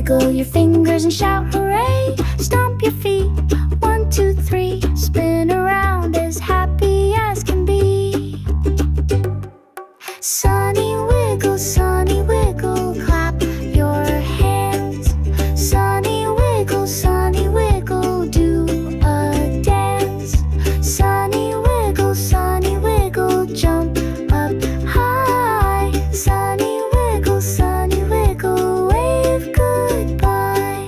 Wiggle your fingers and shout hooray. Stomp your feet, 1, 2, 3. Spin around as happy as can be. Sunny wiggle, clap your hands. Sunny wiggle, do a dance. Sunny wiggle, jump up high. Sunny wiggle, wave goodbye.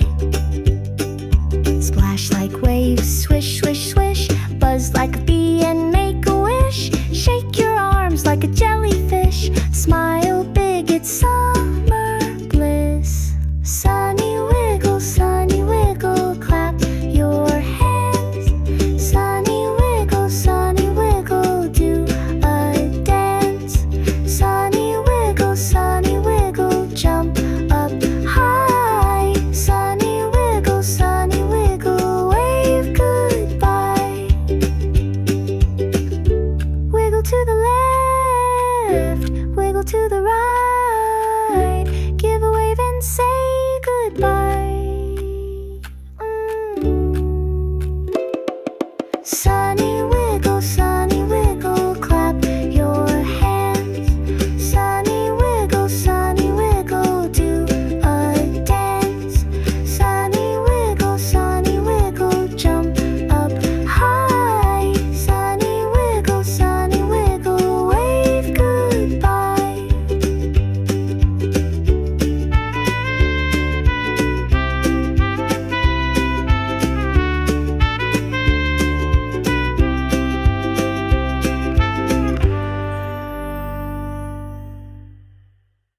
Splash like waves, swish, swish, swish. Buzz like a bee and make a wish. Shake your arms like a jellyfish. Smile big, it's summer bliss. Sunny wiggle, clap your hands. Sunny wiggle, do a dance. Sunny wiggle, jump up high. Sunny wiggle, wave goodbye. Wiggle to the left, wiggle to the right.